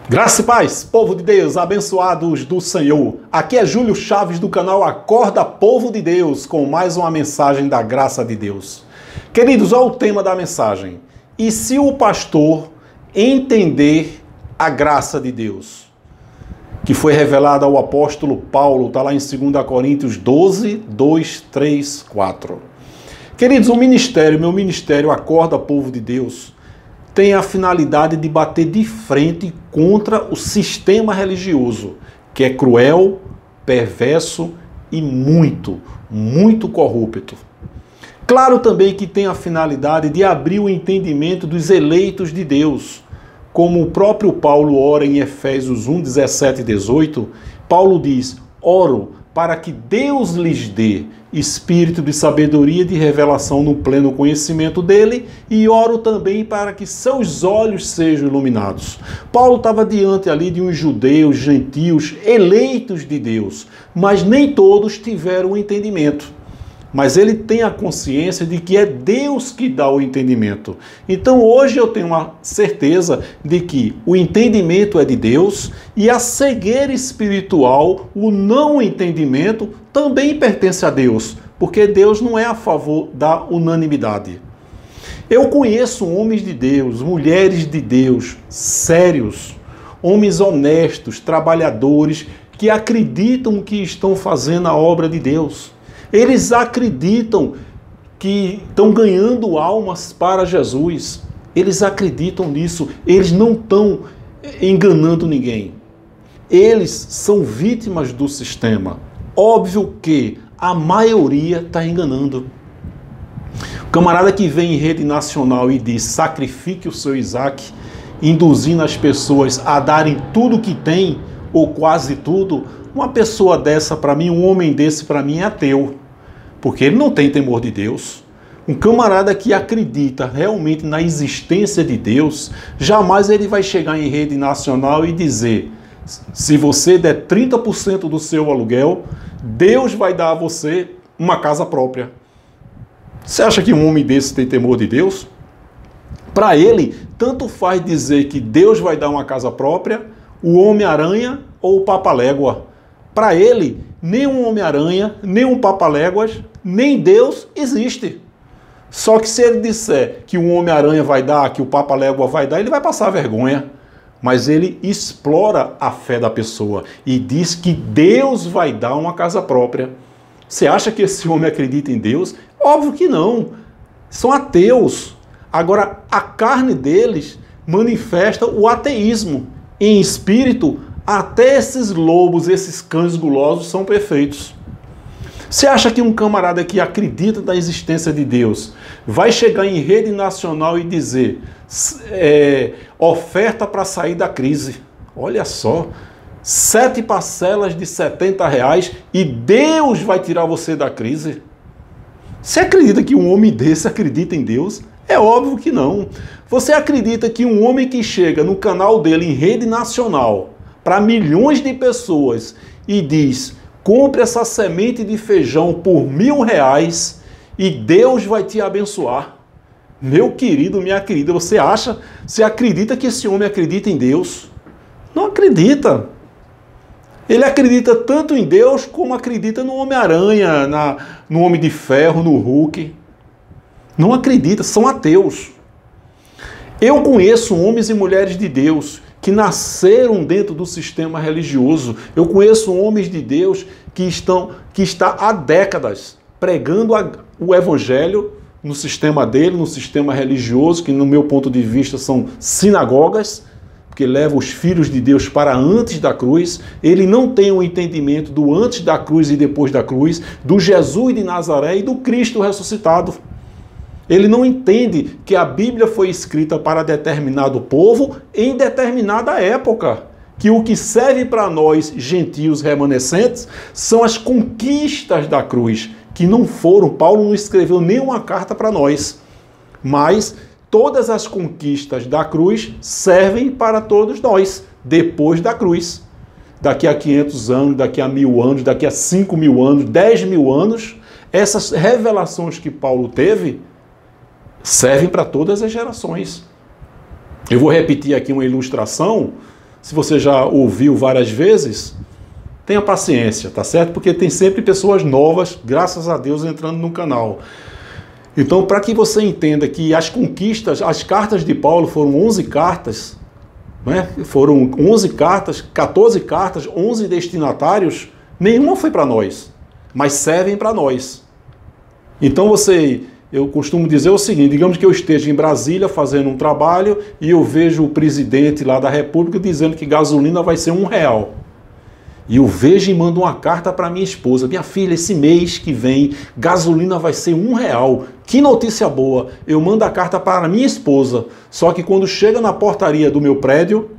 Graça e paz, povo de Deus, abençoados do Senhor. Aqui é Júlio Chaves do canal Acorda Povo de Deus, com mais uma mensagem da graça de Deus. Queridos, olha o tema da mensagem. E se o pastor entender a graça de Deus, que foi revelada ao apóstolo Paulo, está lá em 2 Coríntios 12, 2, 3, 4. Queridos, meu ministério Acorda Povo de Deus, tem a finalidade de bater de frente contra o sistema religioso, que é cruel, perverso e muito corrupto. Claro também que tem a finalidade de abrir o entendimento dos eleitos de Deus. Como o próprio Paulo ora em Efésios 1, 17 e 18, Paulo diz: oro para que Deus lhes dê espírito de sabedoria e de revelação no pleno conhecimento dele, e oro também para que seus olhos sejam iluminados. Paulo estava diante ali de uns judeus, gentios, eleitos de Deus, mas nem todos tiveram o entendimento. Mas ele tem a consciência de que é Deus que dá o entendimento. Então hoje eu tenho uma certeza de que o entendimento é de Deus e a cegueira espiritual, o não entendimento, também pertence a Deus, porque Deus não é a favor da unanimidade. Eu conheço homens de Deus, mulheres de Deus, sérios, homens honestos, trabalhadores, que acreditam que estão fazendo a obra de Deus. Eles acreditam que estão ganhando almas para Jesus. Eles acreditam nisso. Eles não estão enganando ninguém. Eles são vítimas do sistema. Óbvio que a maioria está enganando. O camarada que vem em rede nacional e diz: sacrifique o seu Isaac, induzindo as pessoas a darem tudo que tem, ou quase tudo, uma pessoa dessa para mim, um homem desse para mim é ateu. Porque ele não tem temor de Deus. Um camarada que acredita realmente na existência de Deus, jamais ele vai chegar em rede nacional e dizer: se você der 30% do seu aluguel, Deus vai dar a você uma casa própria. Você acha que um homem desse tem temor de Deus? Para ele, tanto faz dizer que Deus vai dar uma casa própria, o Homem-Aranha ou o Papa-Légua. Para ele, nem um Homem-Aranha, nem um Papa-Léguas, nem Deus existe. Só que se ele disser que o Homem-Aranha vai dar, que o Papa-Légua vai dar, ele vai passar vergonha. Mas ele explora a fé da pessoa e diz que Deus vai dar uma casa própria. Você acha que esse homem acredita em Deus? Óbvio que não. São ateus. Agora, a carne deles manifesta o ateísmo. Em espírito, até esses lobos, esses cães gulosos são perfeitos. Você acha que um camarada que acredita na existência de Deus vai chegar em rede nacional e dizer oferta para sair da crise? Olha só, 7 parcelas de R$70 e Deus vai tirar você da crise? Você acredita que um homem desse acredita em Deus? É óbvio que não. Você acredita que um homem que chega no canal dele em rede nacional para milhões de pessoas e diz: compre essa semente de feijão por R$1.000 e Deus vai te abençoar? Meu querido, minha querida, você acredita que esse homem acredita em Deus? Não acredita. Ele acredita tanto em Deus como acredita no Homem-Aranha, no Homem de Ferro, no Hulk. Não acredita, são ateus. Eu conheço homens e mulheres de Deus que nasceram dentro do sistema religioso. Eu conheço homens de Deus que está há décadas pregando o evangelho no sistema dele, no sistema religioso, que no meu ponto de vista são sinagogas, porque leva os filhos de Deus para antes da cruz. Ele não tem o entendimento do antes da cruz e depois da cruz, do Jesus de Nazaré e do Cristo ressuscitado. Ele não entende que a Bíblia foi escrita para determinado povo em determinada época. Que o que serve para nós, gentios remanescentes, são as conquistas da cruz, que não foram. Paulo não escreveu nenhuma carta para nós. Mas todas as conquistas da cruz servem para todos nós, depois da cruz. Daqui a 500 anos, daqui a 1000 anos, daqui a 5.000 anos, 10.000 anos, essas revelações que Paulo teve servem para todas as gerações. Eu vou repetir aqui uma ilustração se você já ouviu várias vezes, tenha paciência, tá certo? Porque tem sempre pessoas novas, graças a Deus, entrando no canal. Então, para que você entenda que as conquistas, as cartas de Paulo foram 11 cartas, né? Foram 11 cartas, 14 cartas, 11 destinatários, nenhuma foi para nós, mas servem para nós. Então eu costumo dizer o seguinte, digamos que eu esteja em Brasília fazendo um trabalho e eu vejo o presidente lá da República dizendo que gasolina vai ser R$1. E eu vejo e mando uma carta para minha esposa. Minha filha, esse mês que vem, gasolina vai ser R$1. Que notícia boa. Eu mando a carta para minha esposa. Só que quando chega na portaria do meu prédio,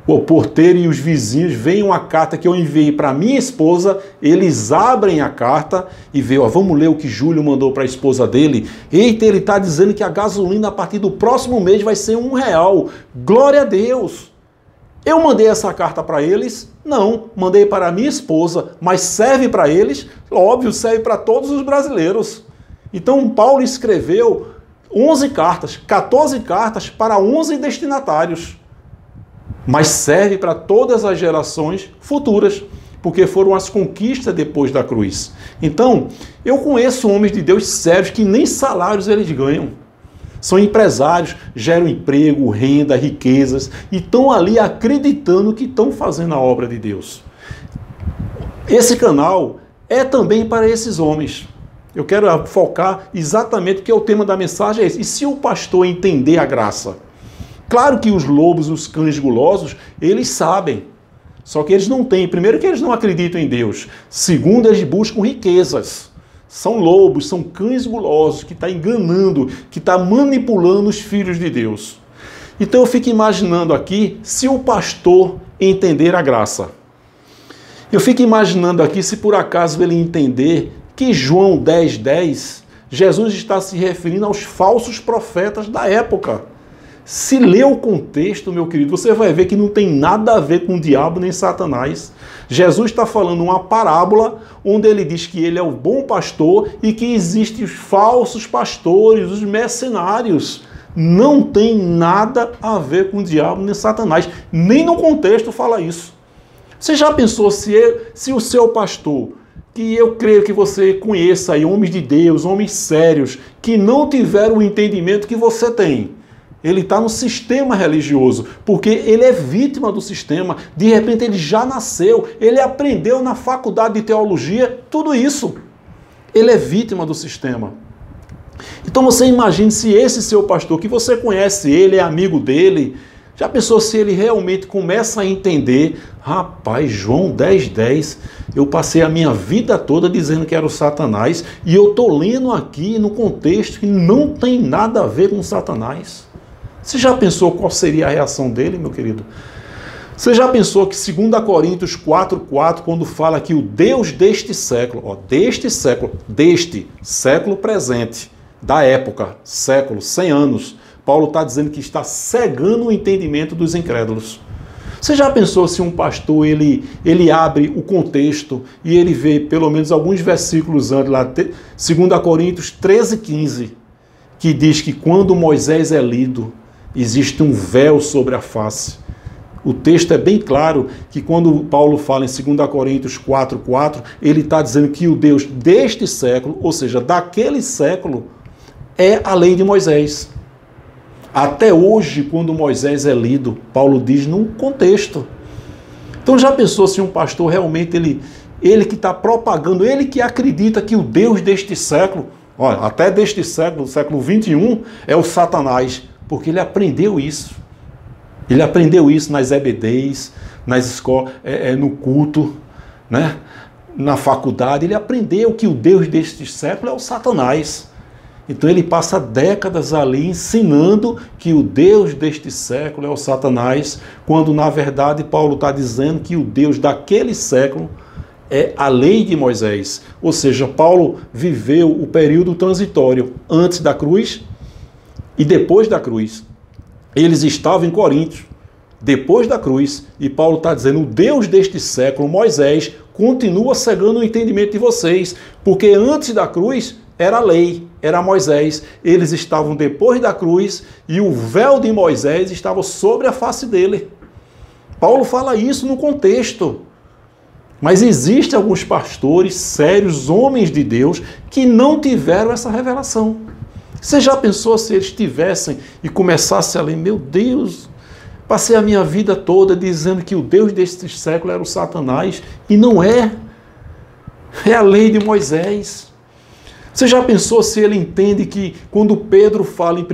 o porteiro e os vizinhos veem uma carta que eu enviei para minha esposa, eles abrem a carta e veem, ó, vamos ler o que Júlio mandou para a esposa dele. Eita, ele está dizendo que a gasolina a partir do próximo mês vai ser R$1. Glória a Deus! Eu mandei essa carta para eles? Não, mandei para a minha esposa, mas serve para eles? Óbvio, serve para todos os brasileiros. Então, Paulo escreveu 11 cartas, 14 cartas para 11 destinatários, mas serve para todas as gerações futuras, porque foram as conquistas depois da cruz. Então, eu conheço homens de Deus sérios que nem salários eles ganham. São empresários, geram emprego, renda, riquezas e estão ali acreditando que estão fazendo a obra de Deus. Esse canal é também para esses homens. Eu quero focar exatamente porque o tema da mensagem é esse. E se o pastor entender a graça? Claro que os lobos, os cães gulosos, eles sabem. Só que eles não têm. Primeiro que eles não acreditam em Deus. Segundo, eles buscam riquezas. São lobos, são cães gulosos que estão enganando, que estão manipulando os filhos de Deus. Então eu fico imaginando aqui, se o pastor entender a graça. Eu fico imaginando aqui, se por acaso ele entender que João 10:10, Jesus está se referindo aos falsos profetas da época. Se ler o contexto, meu querido, você vai ver que não tem nada a ver com o diabo nem Satanás. Jesus está falando uma parábola onde ele diz que ele é o bom pastor e que existem os falsos pastores, os mercenários. Não tem nada a ver com o diabo nem Satanás. Nem no contexto fala isso. Você já pensou se o seu pastor, que eu creio que você conheça aí, homens de Deus, homens sérios, que não tiveram o entendimento que você tem, ele está no sistema religioso, porque ele é vítima do sistema. De repente ele já nasceu, ele aprendeu na faculdade de teologia, tudo isso. Ele é vítima do sistema. Então você imagine se esse seu pastor, que você conhece ele, é amigo dele, já pensou se ele realmente começa a entender, rapaz, João 10:10, eu passei a minha vida toda dizendo que era o Satanás, e eu estou lendo aqui no contexto que não tem nada a ver com Satanás. Você já pensou qual seria a reação dele, meu querido? Você já pensou que 2 Coríntios 4:4, quando fala que o Deus deste século, deste século presente, da época, século, 100 anos, Paulo está dizendo que está cegando o entendimento dos incrédulos. Você já pensou se um pastor, ele abre o contexto e ele vê pelo menos alguns versículos antes, lá, 2 Coríntios 13:15, que diz que quando Moisés é lido, existe um véu sobre a face. O texto é bem claro que quando Paulo fala em 2 Coríntios 4:4, ele está dizendo que o Deus deste século, ou seja, daquele século, é a lei de Moisés. Até hoje, quando Moisés é lido, Paulo diz num contexto. Então já pensou se um pastor realmente, ele que está propagando, ele que acredita que o Deus deste século, olha, até deste século, século 21, é o Satanás, porque ele aprendeu isso. Ele aprendeu isso nas EBDs, nas escolas, no culto, né? Na faculdade. Ele aprendeu que o Deus deste século é o Satanás. Então ele passa décadas ali ensinando que o Deus deste século é o Satanás, quando na verdade Paulo está dizendo que o Deus daquele século é a lei de Moisés. Ou seja, Paulo viveu o período transitório antes da cruz e depois da cruz. Eles estavam em Corinto, depois da cruz, e Paulo está dizendo, o Deus deste século, Moisés, continua cegando o entendimento de vocês, porque antes da cruz era a lei, era Moisés. Eles estavam depois da cruz e o véu de Moisés estava sobre a face dele. Paulo fala isso no contexto. Mas existem alguns pastores sérios, homens de Deus, que não tiveram essa revelação. Você já pensou se eles tivessem e começassem a ler, meu Deus, passei a minha vida toda dizendo que o Deus deste século era o Satanás, e não é. É a lei de Moisés. Você já pensou se ele entende que quando Pedro fala em 1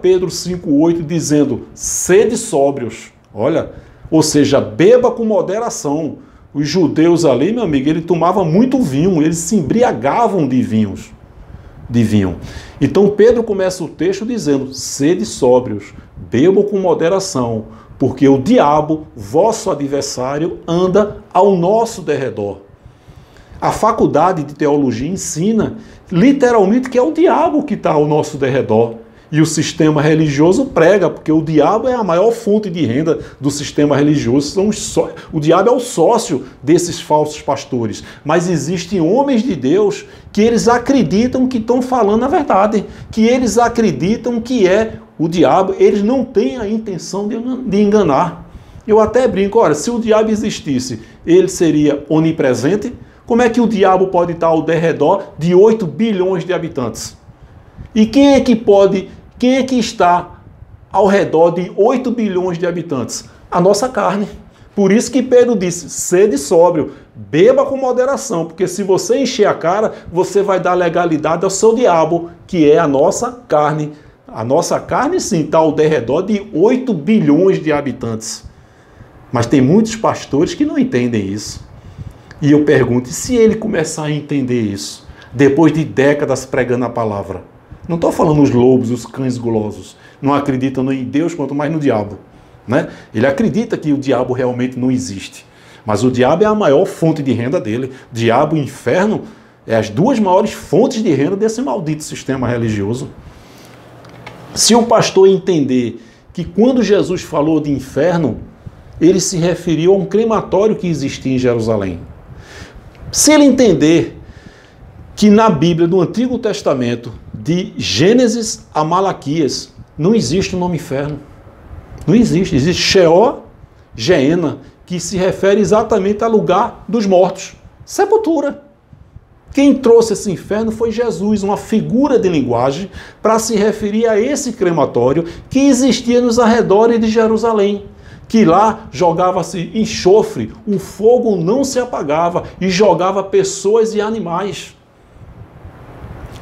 Pedro 5,8, dizendo, sede sóbrios, olha, ou seja, beba com moderação. Os judeus ali, meu amigo, ele tomava muito vinho, eles se embriagavam de vinho. Então Pedro começa o texto dizendo, sede sóbrios, bebam com moderação, porque o diabo, vosso adversário, anda ao nosso derredor. A faculdade de teologia ensina literalmente que é o diabo que está ao nosso derredor. E o sistema religioso prega, porque o diabo é a maior fonte de renda do sistema religioso. O diabo é o sócio desses falsos pastores. Mas existem homens de Deus que eles acreditam que estão falando a verdade, que eles acreditam que é o diabo, eles não têm a intenção de enganar. Eu até brinco, olha, se o diabo existisse, ele seria onipresente. Como é que o diabo pode estar ao derredor de 8 bilhões de habitantes? E quem é que está ao redor de 8 bilhões de habitantes? A nossa carne. Por isso que Pedro disse, sede sóbrio, beba com moderação, porque se você encher a cara, você vai dar legalidade ao seu diabo, que é a nossa carne. A nossa carne, sim, está ao derredor de 8 bilhões de habitantes. Mas tem muitos pastores que não entendem isso. E eu pergunto, e se ele começar a entender isso, depois de décadas pregando a palavra? Não estou falando os lobos, os cães gulosos, não acreditam em Deus, quanto mais no diabo. Né? Ele acredita que o diabo realmente não existe. Mas o diabo é a maior fonte de renda dele. Diabo e inferno é as duas maiores fontes de renda desse maldito sistema religioso. Se o pastor entender que quando Jesus falou de inferno, ele se referiu a um crematório que existia em Jerusalém. Se ele entender que na Bíblia, no Antigo Testamento, de Gênesis a Malaquias, não existe o nome inferno. Não existe. Existe Sheol, Geena, que se refere exatamente ao lugar dos mortos. Sepultura. Quem trouxe esse inferno foi Jesus, uma figura de linguagem para se referir a esse crematório que existia nos arredores de Jerusalém. Que lá jogava-se enxofre, o fogo não se apagava e jogava pessoas e animais.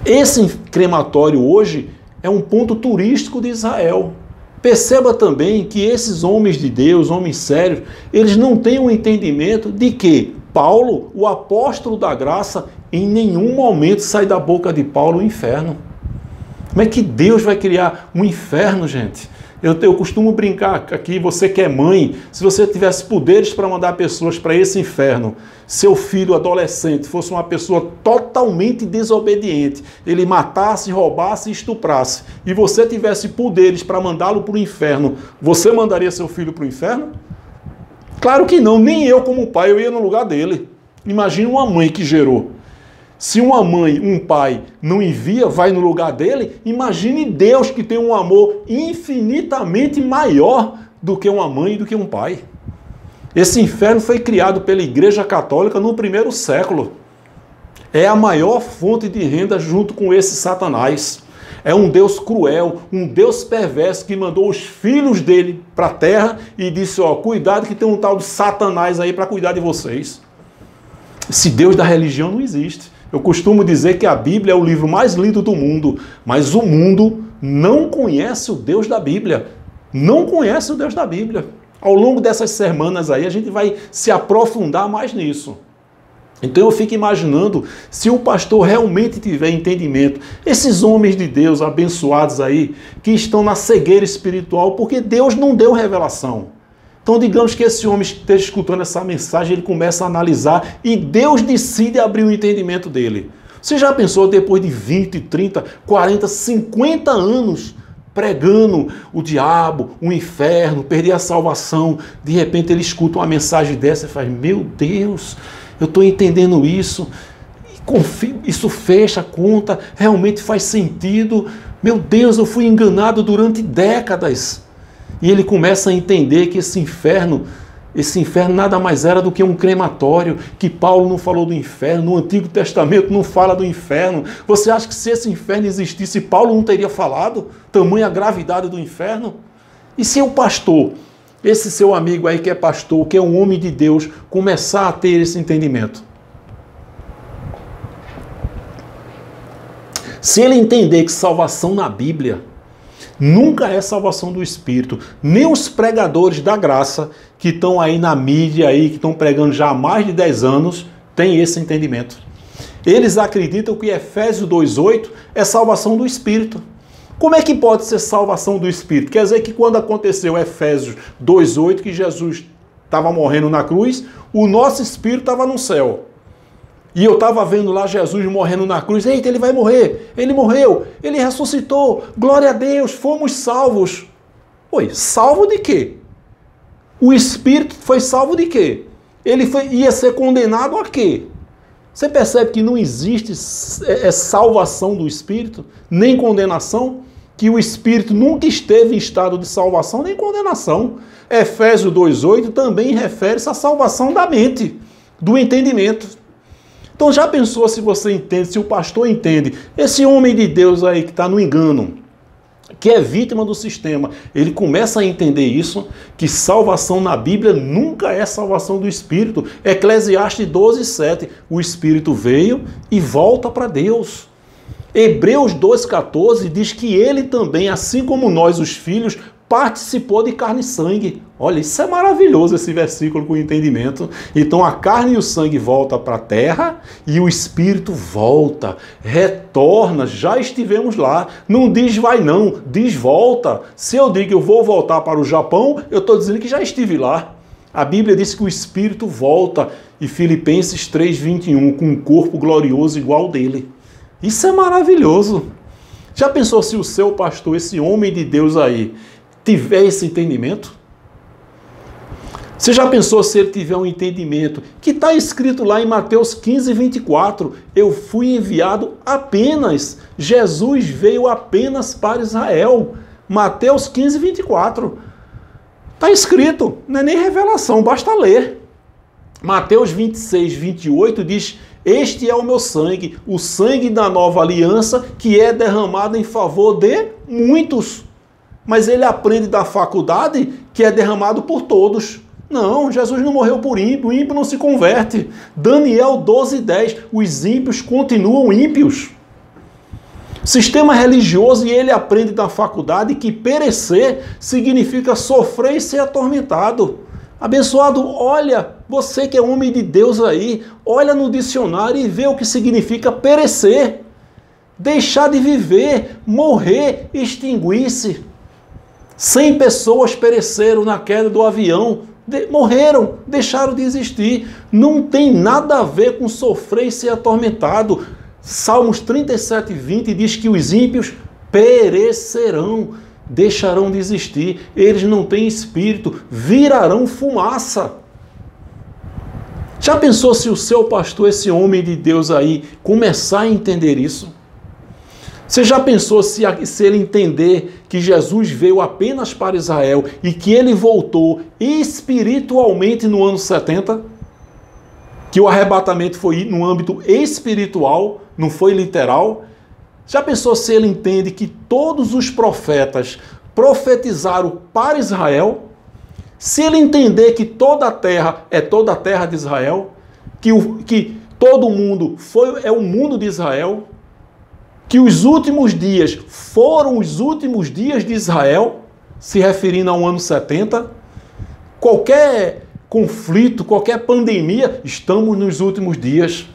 Esse crematório hoje é um ponto turístico de Israel. Perceba também que esses homens de Deus, homens sérios, eles não têm um entendimento de que Paulo, o apóstolo da graça, em nenhum momento sai da boca de Paulo o inferno. Como é que Deus vai criar um inferno, gente? Eu costumo brincar aqui, você que é mãe, se você tivesse poderes para mandar pessoas para esse inferno, seu filho adolescente fosse uma pessoa totalmente desobediente, ele matasse, roubasse e estuprasse, e você tivesse poderes para mandá-lo para o inferno, você mandaria seu filho para o inferno? Claro que não, nem eu como pai, eu ia no lugar dele. Imagina uma mãe que gerou. Se uma mãe, um pai não envia, vai no lugar dele, imagine Deus que tem um amor infinitamente maior do que uma mãe e do que um pai. Esse inferno foi criado pela Igreja Católica no 1º século. É a maior fonte de renda junto com esse Satanás. É um Deus cruel, um Deus perverso que mandou os filhos dele para a terra e disse, ó, cuidado que tem um tal de Satanás aí para cuidar de vocês. Esse Deus da religião não existe. Eu costumo dizer que a Bíblia é o livro mais lido do mundo, mas o mundo não conhece o Deus da Bíblia. Não conhece o Deus da Bíblia. Ao longo dessas semanas aí, a gente vai se aprofundar mais nisso. Então eu fico imaginando, se o pastor realmente tiver entendimento, esses homens de Deus abençoados aí, que estão na cegueira espiritual, porque Deus não deu revelação. Então, digamos que esse homem esteja escutando essa mensagem, ele começa a analisar e Deus decide abrir o entendimento dele. Você já pensou depois de 20, 30, 40, 50 anos pregando o diabo, o inferno, perder a salvação, de repente ele escuta uma mensagem dessa e faz, meu Deus, eu estou entendendo isso, isso fecha a conta, realmente faz sentido, meu Deus, eu fui enganado durante décadas. E ele começa a entender que esse inferno Esse inferno nada mais era do que um crematório, que Paulo não falou do inferno, no Antigo Testamento não fala do inferno. Você acha que se esse inferno existisse, Paulo não teria falado? Tamanha gravidade do inferno? E se o pastor, esse seu amigo aí que é pastor, que é um homem de Deus, começar a ter esse entendimento? Se ele entender que salvação na Bíblia nunca é salvação do Espírito, nem os pregadores da graça que estão aí na mídia, aí, que estão pregando já há mais de 10 anos, têm esse entendimento. Eles acreditam que Efésios 2,8 é salvação do Espírito. Como é que pode ser salvação do Espírito? Quer dizer que quando aconteceu Efésios 2,8, que Jesus estava morrendo na cruz, o nosso Espírito estava no céu. E eu estava vendo lá Jesus morrendo na cruz. Eita, ele vai morrer. Ele morreu. Ele ressuscitou. Glória a Deus. Fomos salvos. Oi, salvo de quê? O Espírito foi salvo de quê? Ele ia ser condenado a quê? Você percebe que não existe salvação do Espírito, nem condenação? Que o Espírito nunca esteve em estado de salvação nem condenação. Efésios 2,8 também refere-se à salvação da mente, do entendimento. Então já pensou se você entende, se o pastor entende, esse homem de Deus aí que está no engano, que é vítima do sistema, ele começa a entender isso, que salvação na Bíblia nunca é salvação do Espírito. Eclesiastes 12,7, o Espírito veio e volta para Deus. Hebreus 2,14 diz que ele também, assim como nós, os filhos, participou de carne e sangue. Olha, isso é maravilhoso, esse versículo com entendimento. Então a carne e o sangue voltam para a terra e o Espírito volta, retorna, já estivemos lá. Não diz vai não, diz volta. Se eu digo eu vou voltar para o Japão, eu estou dizendo que já estive lá. A Bíblia diz que o Espírito volta, e Filipenses 3,21, com um corpo glorioso igual dele. Isso é maravilhoso. Já pensou se o seu pastor, esse homem de Deus aí, tiver esse entendimento? Você já pensou se ele tiver um entendimento que está escrito lá em Mateus 15:24? Eu fui enviado apenas, Jesus veio apenas para Israel. Mateus 15:24. Está escrito, não é nem revelação, basta ler. Mateus 26:28 diz: este é o meu sangue, o sangue da nova aliança, que é derramado em favor de muitos. Mas ele aprende da faculdade que é derramado por todos. Não, Jesus não morreu por ímpio, o ímpio não se converte. Daniel 12:10, os ímpios continuam ímpios. Sistema religioso, e ele aprende da faculdade que perecer significa sofrer e ser atormentado. Abençoado, olha, você que é homem de Deus aí, olha no dicionário e vê o que significa perecer. Deixar de viver, morrer, extinguir-se. 100 pessoas pereceram na queda do avião, morreram, deixaram de existir. Não tem nada a ver com sofrer e ser atormentado. Salmos 37:20 diz que os ímpios perecerão, deixarão de existir. Eles não têm espírito, virarão fumaça. Já pensou se o seu pastor, esse homem de Deus aí, começar a entender isso? Você já pensou se ele entender que Jesus veio apenas para Israel e que ele voltou espiritualmente no ano 70? Que o arrebatamento foi no âmbito espiritual, não foi literal? Já pensou se ele entende que todos os profetas profetizaram para Israel? Se ele entender que toda a terra é toda a terra de Israel, que todo mundo é o mundo de Israel, que os últimos dias foram os últimos dias de Israel, se referindo ao ano 70, qualquer conflito, qualquer pandemia, estamos nos últimos dias.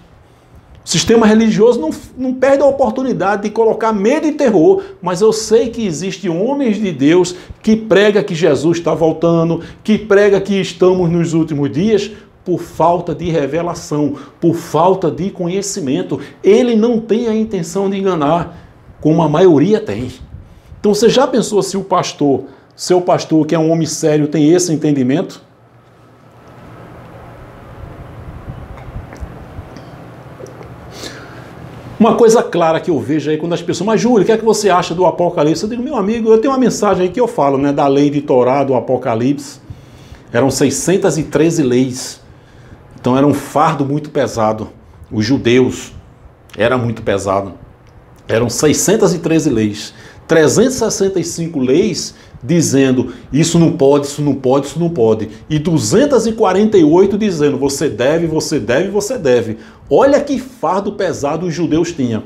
O sistema religioso não perde a oportunidade de colocar medo e terror, mas eu sei que existem homens de Deus que pregam que Jesus está voltando, que pregam que estamos nos últimos dias, por falta de revelação, por falta de conhecimento. Ele não tem a intenção de enganar, como a maioria tem. Então você já pensou se o pastor, seu pastor, que é um homem sério, tem esse entendimento? Uma coisa clara que eu vejo aí quando as pessoas, mas Júlio, o que é que você acha do Apocalipse? Eu digo, meu amigo, eu tenho uma mensagem aí que eu falo, né, da lei de Torá, do Apocalipse. Eram 613 leis. Então era um fardo muito pesado. Os judeus era muito pesado. Eram 613 leis. 365 leis dizendo isso não pode, isso não pode, isso não pode. E 248 dizendo você deve, você deve, você deve. Olha que fardo pesado os judeus tinham.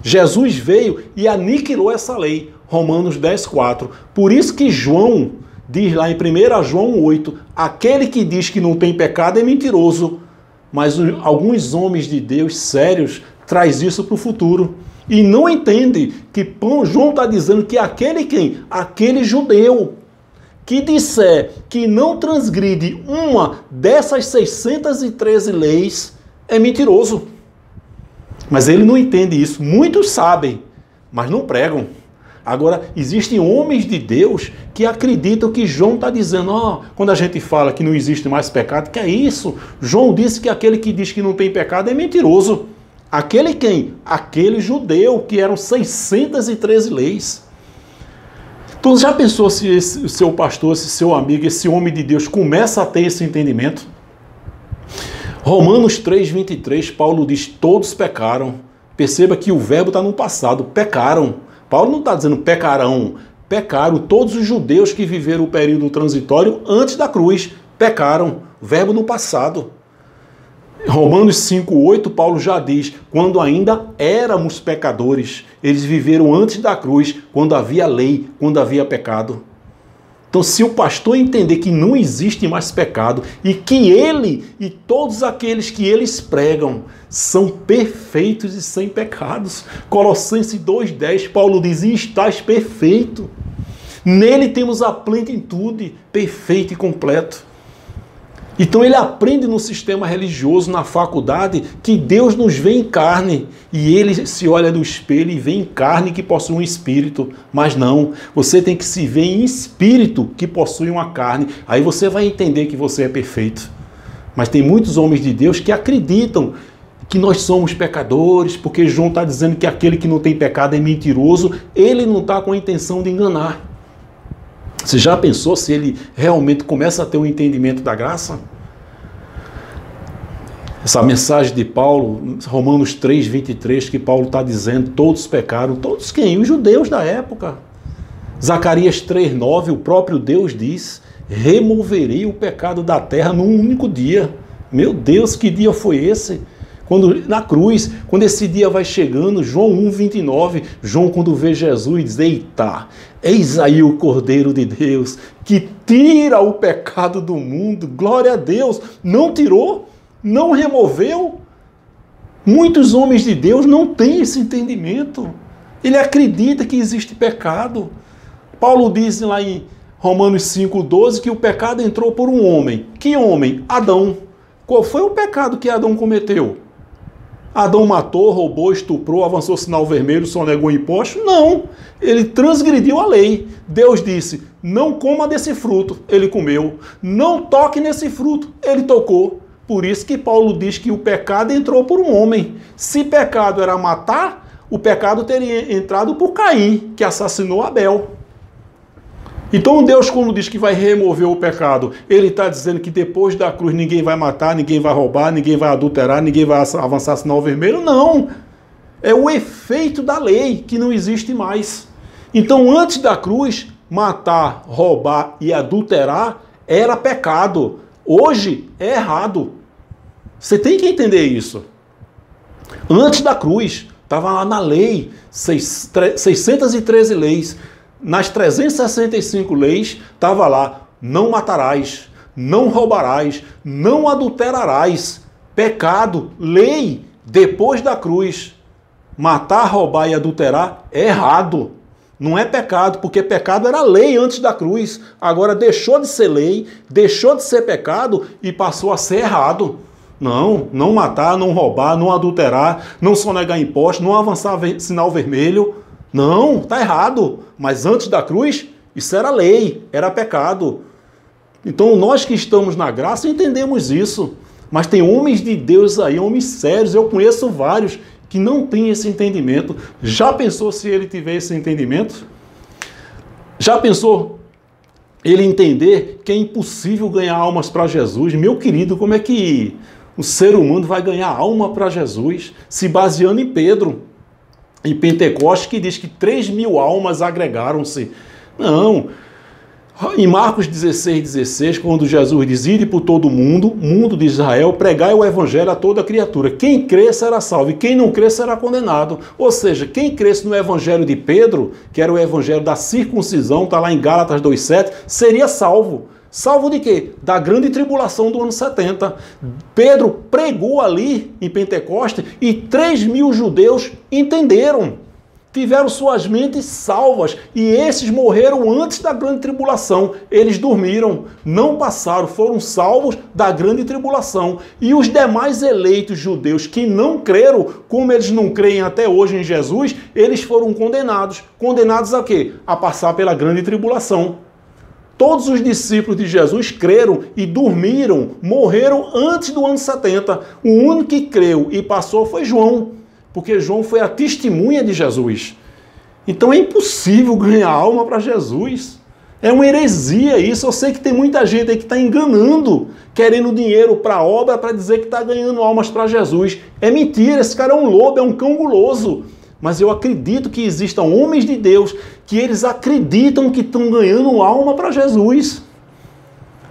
Jesus veio e aniquilou essa lei. Romanos 10:4. Por isso que João diz lá em 1 João 8, aquele que diz que não tem pecado é mentiroso. Mas alguns homens de Deus sérios traz isso para o futuro. E não entende que João está dizendo que aquele quem? Aquele judeu que disser que não transgride uma dessas 613 leis é mentiroso. Mas ele não entende isso. Muitos sabem, mas não pregam. Agora, existem homens de Deus que acreditam que João está dizendo, quando a gente fala que não existe mais pecado, que é isso? João disse que aquele que diz que não tem pecado é mentiroso. Aquele quem? Aquele judeu, que eram 613 leis. Então, já pensou se esse seu pastor, esse seu amigo, esse homem de Deus começa a ter esse entendimento? Romanos 3:23, Paulo diz, todos pecaram. Perceba que o verbo está no passado, pecaram. Paulo não está dizendo pecarão, pecaram. Todos os judeus que viveram o período transitório antes da cruz, pecaram. Verbo no passado. Romanos 5:8, Paulo já diz, quando ainda éramos pecadores, eles viveram antes da cruz, quando havia lei, quando havia pecado. Então, se o pastor entender que não existe mais pecado e que ele e todos aqueles que eles pregam são perfeitos e sem pecados, Colossenses 2:10, Paulo diz, e estás perfeito. Nele temos a plenitude, perfeito e completo. Então ele aprende no sistema religioso, na faculdade, que Deus nos vê em carne. E ele se olha no espelho e vê em carne que possui um espírito. Mas não, você tem que se ver em espírito que possui uma carne. Aí você vai entender que você é perfeito. Mas tem muitos homens de Deus que acreditam que nós somos pecadores, porque João está dizendo que aquele que não tem pecado é mentiroso. Ele não está com a intenção de enganar. Você já pensou se ele realmente começa a ter um entendimento da graça? Essa mensagem de Paulo, Romanos 3:23, que Paulo está dizendo, todos pecaram. Todos quem? Os judeus da época. Zacarias 3:9, o próprio Deus diz, removerei o pecado da terra num único dia. Meu Deus, que dia foi esse? Na cruz, quando esse dia vai chegando, João 1:29, João quando vê Jesus diz, eita, eis aí o Cordeiro de Deus, que tira o pecado do mundo, glória a Deus, não tirou, não removeu. Muitos homens de Deus não têm esse entendimento, ele acredita que existe pecado. Paulo diz lá em Romanos 5:12 que o pecado entrou por um homem. Que homem? Adão. Qual foi o pecado que Adão cometeu? Adão matou, roubou, estuprou, avançou sinal vermelho, sonegou imposto? Não, ele transgrediu a lei. Deus disse, não coma desse fruto, ele comeu. Não toque nesse fruto, ele tocou. Por isso que Paulo diz que o pecado entrou por um homem. Se pecado era matar, o pecado teria entrado por Caim, que assassinou Abel. Então Deus, quando diz que vai remover o pecado, ele está dizendo que depois da cruz ninguém vai matar, ninguém vai roubar, ninguém vai adulterar, ninguém vai avançar sinal vermelho. Não! É o efeito da lei que não existe mais. Então antes da cruz, matar, roubar e adulterar era pecado. Hoje é errado. Você tem que entender isso. Antes da cruz, estava lá na lei, 613 leis. Nas 365 leis, estava lá, não matarás, não roubarás, não adulterarás. Pecado, lei, depois da cruz. Matar, roubar e adulterar é errado. Não é pecado, porque pecado era lei antes da cruz. Agora deixou de ser lei, deixou de ser pecado e passou a ser errado. Não matar, não roubar, não adulterar, não sonegar imposto, não avançar sinal vermelho. Não, está errado. Mas antes da cruz, isso era lei, era pecado. Então nós que estamos na graça entendemos isso. Mas tem homens de Deus aí, homens sérios, eu conheço vários, que não têm esse entendimento. Já pensou se ele tiver esse entendimento? Já pensou ele entender que é impossível ganhar almas para Jesus. Meu querido, como é que o ser humano vai ganhar alma para Jesus? Se baseando em Pedro, em Pentecostes, que diz que 3.000 almas agregaram-se. Não. Em Marcos 16, quando Jesus diz: ide por todo o mundo de Israel, pregai o evangelho a toda criatura. Quem crer será salvo, e quem não crer será condenado. Ou seja, quem cresce no evangelho de Pedro, que era o evangelho da circuncisão, está lá em Gálatas 2,7, seria salvo. Salvo de quê? Da grande tribulação do ano 70. Pedro pregou ali em Pentecostes e 3.000 judeus entenderam. Tiveram suas mentes salvas, e esses morreram antes da grande tribulação. Eles dormiram, não passaram, foram salvos da grande tribulação. E os demais eleitos judeus que não creram, como eles não creem até hoje em Jesus, eles foram condenados. Condenados a quê? A passar pela grande tribulação. Todos os discípulos de Jesus creram e dormiram, morreram antes do ano 70. O único que creu e passou foi João, porque João foi a testemunha de Jesus. Então é impossível ganhar alma para Jesus. É uma heresia isso. Eu sei que tem muita gente aí que está enganando, querendo dinheiro para a obra para dizer que está ganhando almas para Jesus. É mentira, esse cara é um lobo, é um cão guloso. Mas eu acredito que existam homens de Deus que eles acreditam que estão ganhando alma para Jesus.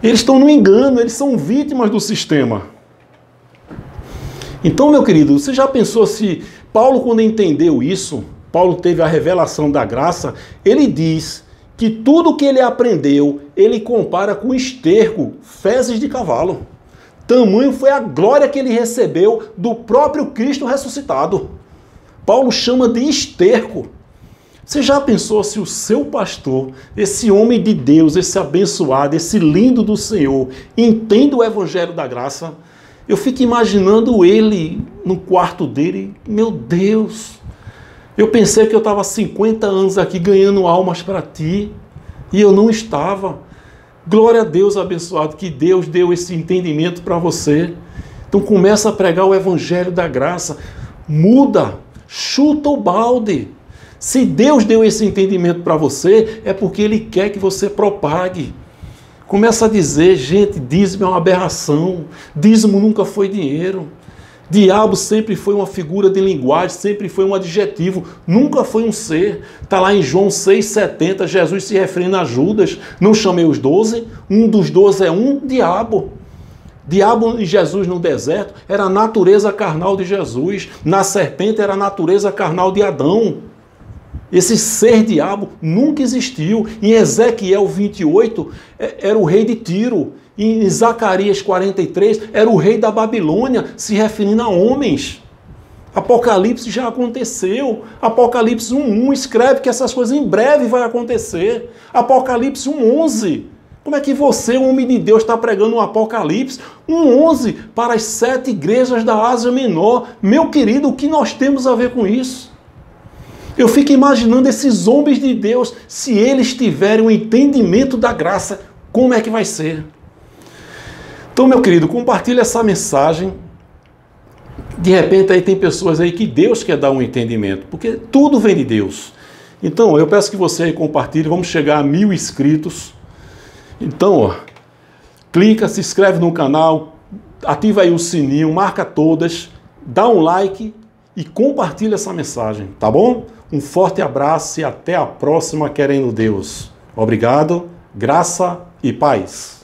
Eles estão no engano, eles são vítimas do sistema. Então, meu querido, você já pensou se Paulo, quando entendeu isso, Paulo teve a revelação da graça, ele diz que tudo que ele aprendeu, ele compara com esterco, fezes de cavalo. Tamanho foi a glória que ele recebeu do próprio Cristo ressuscitado. Paulo chama de esterco. Você já pensou se o seu pastor, esse homem de Deus, esse abençoado, esse lindo do Senhor, entende o evangelho da graça? Eu fico imaginando ele no quarto dele. Meu Deus, eu pensei que eu estava 50 anos aqui ganhando almas para ti, e eu não estava. Glória a Deus abençoado, que Deus deu esse entendimento para você. Então começa a pregar o evangelho da graça. Muda, chuta o balde. Se Deus deu esse entendimento para você, é porque Ele quer que você propague. Começa a dizer, gente, dízimo é uma aberração, dízimo nunca foi dinheiro, diabo sempre foi uma figura de linguagem, sempre foi um adjetivo, nunca foi um ser. Está lá em João 6,70, Jesus se referindo a Judas, não chamei os 12, um dos 12 é um diabo. Diabo e Jesus no deserto era a natureza carnal de Jesus, na serpente era a natureza carnal de Adão. Esse ser diabo nunca existiu. Em Ezequiel 28 era o rei de Tiro. Em Zacarias 43 era o rei da Babilônia, se referindo a homens. Apocalipse já aconteceu. Apocalipse 1:1 escreve que essas coisas em breve vai acontecer. Apocalipse 1:11. Como é que você, homem de Deus, está pregando um Apocalipse 1:11 para as 7 igrejas da Ásia Menor? Meu querido, o que nós temos a ver com isso? Eu fico imaginando esses homens de Deus, se eles tiverem um entendimento da graça, como é que vai ser? Então, meu querido, compartilha essa mensagem. De repente aí tem pessoas aí que Deus quer dar um entendimento, porque tudo vem de Deus. Então, eu peço que você aí compartilhe, vamos chegar a 1.000 inscritos. Então, ó, clica, se inscreve no canal, ativa aí o sininho, marca todas, dá um like e compartilha essa mensagem, tá bom? Um forte abraço e até a próxima, querendo Deus. Obrigado, graça e paz.